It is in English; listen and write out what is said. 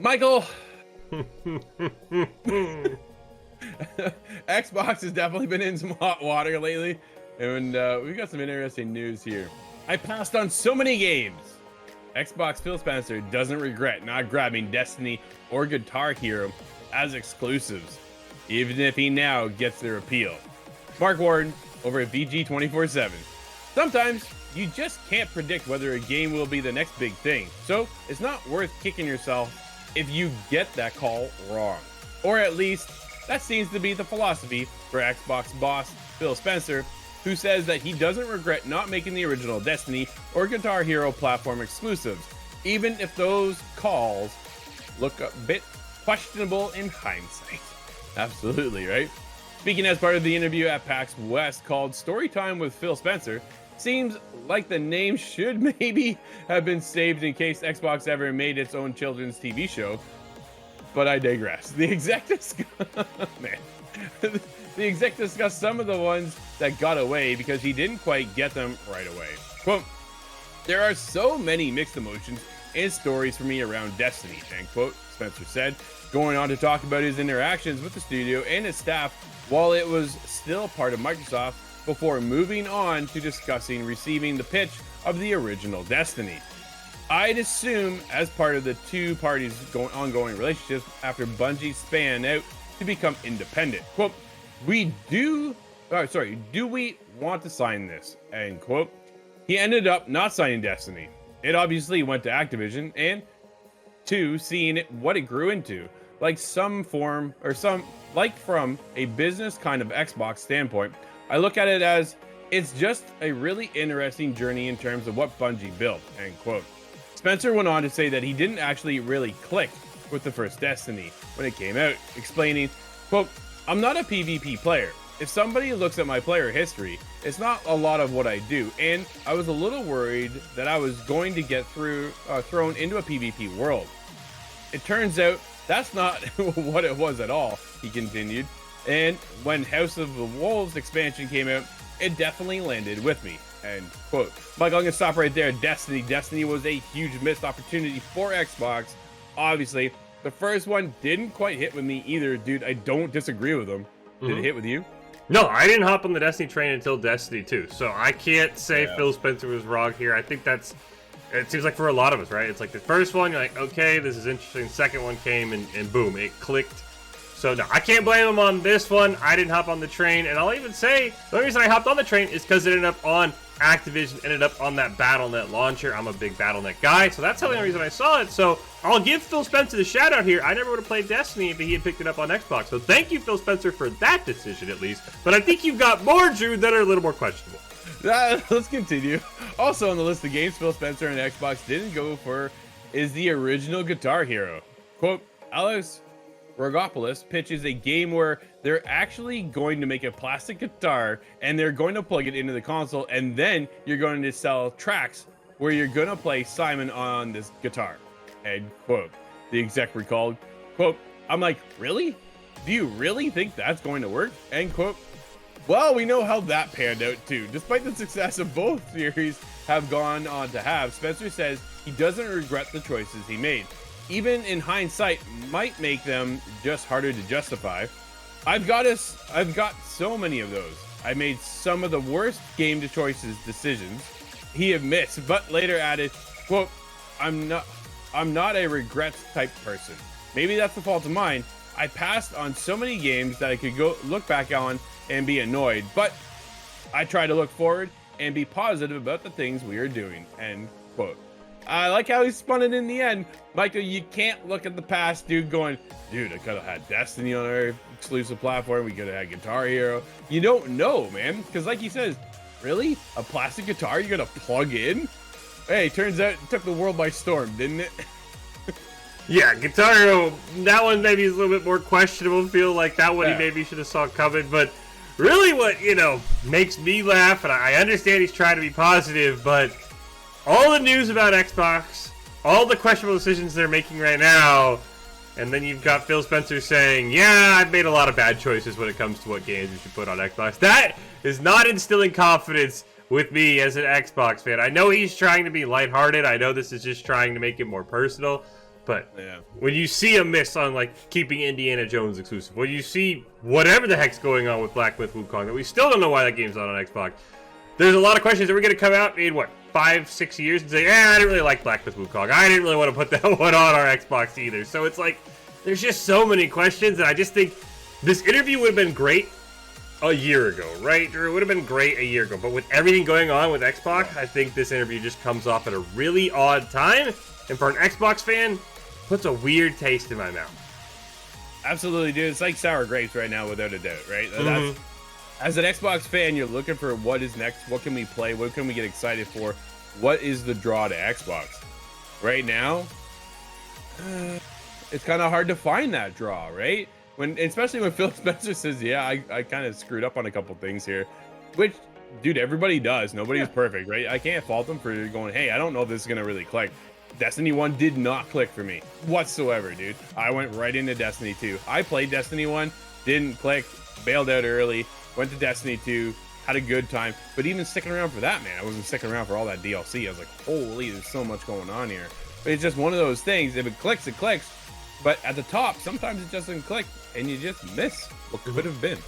Michael, Xbox has definitely been in some hot water lately, and we've got some interesting news here. I passed on so many games. Xbox Phil Spencer doesn't regret not grabbing Destiny or Guitar Hero as exclusives, even if he now gets their appeal. Mark Warden over at VG 24/7. Sometimes you just can't predict whether a game will be the next big thing, so it's not worth kicking yourself if you get that call wrong. Or at least, that seems to be the philosophy for Xbox boss Phil Spencer, who says that he doesn't regret not making the original Destiny or Guitar Hero platform exclusives, even if those calls look a bit questionable in hindsight. Absolutely, right? Speaking as part of the interview at PAX West called Storytime with Phil Spencer, seems like the name should maybe have been saved in case Xbox ever made its own children's TV show, but I digress. The exec discussed some of the ones that got away because he didn't quite get them right away. Quote, "There are so many mixed emotions and stories for me around Destiny," end quote, Spencer said, going on to talk about his interactions with the studio and its staff while it was still part of Microsoft, before moving on to discussing receiving the pitch of the original Destiny. "I'd assume as part of the two parties' ongoing relationships after Bungie span out to become independent. Quote, do we want to sign this?" End quote. He ended up not signing Destiny. It obviously went to Activision, and two, seeing it what it grew into, from a business kind of Xbox standpoint, I look at it as it's just a really interesting journey in terms of what Bungie built, end quote. Spencer went on to say that he didn't actually really click with the first Destiny when it came out, explaining, quote, "I'm not a PvP player. If somebody looks at my player history, it's not a lot of what I do, and I was a little worried that I was going to get thrown into a PvP world. It turns out that's not what it was at all," he continued. "And when House of the Wolves expansion came out, it definitely landed with me," end quote. Mike, I'm gonna stop right there. Destiny was a huge missed opportunity for Xbox. Obviously, the first one didn't quite hit with me either, dude. I don't disagree with them. Did it hit with you? No, I didn't hop on the Destiny train until Destiny 2, so I can't say Phil Spencer was wrong here. I think it seems like for a lot of us, right? It's like the first one, you're like, okay, this is interesting. Second one came and boom, it clicked. So no, I can't blame him on this one. I didn't hop on the train, and I'll even say the only reason I hopped on the train is because it ended up on Activision, ended up on that Battle.net launcher. I'm a big Battle.net guy, so that's the only reason I saw it. So I'll give Phil Spencer the shout out here. I never would have played Destiny if he had picked it up on Xbox. So thank you, Phil Spencer, for that decision at least. But I think you've got more, Drew, that are a little more questionable. Let's continue. Also on the list of games Phil Spencer and Xbox didn't go for is the original Guitar Hero. Quote, "Alex Rogopoulos pitches a game where they're actually going to make a plastic guitar and they're going to plug it into the console, and then you're going to sell tracks where you're going to play Simon on this guitar," end quote. The exec recalled, quote, "I'm like, really? Do you really think that's going to work?" End quote. Well, we know how that panned out too. Despite the success of both series have gone on to have, Spencer says he doesn't regret the choices he made. Even in hindsight, might make them just harder to justify. I've got so many of those. I made some of the worst game choices decisions," he admits, but later added, quote, I'm not a regrets type person. Maybe that's the fault of mine. I passed on so many games that I could go look back on and be annoyed, but I try to look forward and be positive about the things we are doing," end quote. I like how he spun it in the end. Michael, you can't look at the past, dude, going, dude, I could have had Destiny on our exclusive platform. We could have had Guitar Hero. You don't know, man. Because like he says, really? A plastic guitar you're going to plug in? Hey, turns out it took the world by storm, didn't it? Yeah, Guitar Hero, that one maybe is a little bit more questionable. Feel like that one he maybe should have saw coming. But really what, makes me laugh, and I understand he's trying to be positive, but all the news about Xbox, all the questionable decisions they're making right now, and then you've got Phil Spencer saying, yeah, I've made a lot of bad choices when it comes to what games we should put on Xbox. That is not instilling confidence with me as an Xbox fan. I know he's trying to be lighthearted. I know this is just trying to make it more personal. But Yeah. when you see a miss on like keeping Indiana Jones exclusive, when you see whatever the heck's going on with Black Myth Wukong, that we still don't know why that game's not on Xbox. There's a lot of questions that we're gonna come out in what 5-6 years and say, I didn't really like Black Myth Wukong. I didn't really want to put that one on our Xbox either. So it's like there's just so many questions, and I just think this interview would have been great a year ago, right, Drew? It would have been great a year ago. But with everything going on with Xbox, I think this interview just comes off at a really odd time, and for an Xbox fan, puts a weird taste in my mouth. Absolutely, dude. It's like sour grapes right now, without a doubt, right? That's, as an Xbox fan, you're looking for what is next, what can we play, what can we get excited for, what is the draw to Xbox. Right now, it's kind of hard to find that draw, right? Especially when Phil Spencer says, yeah, I kind of screwed up on a couple things here, which, dude, everybody does. Nobody's perfect, right? I can't fault them for going, hey, I don't know if this is going to really click. Destiny 1 did not click for me whatsoever, dude. I went right into Destiny 2. I played Destiny 1, didn't click, bailed out early, went to Destiny 2, had a good time. But even sticking around for that, man, I wasn't sticking around for all that DLC. I was like, holy, there's so much going on here. But it's just one of those things. If it clicks, it clicks. But at the top, sometimes it just doesn't click, and you just miss what could have been.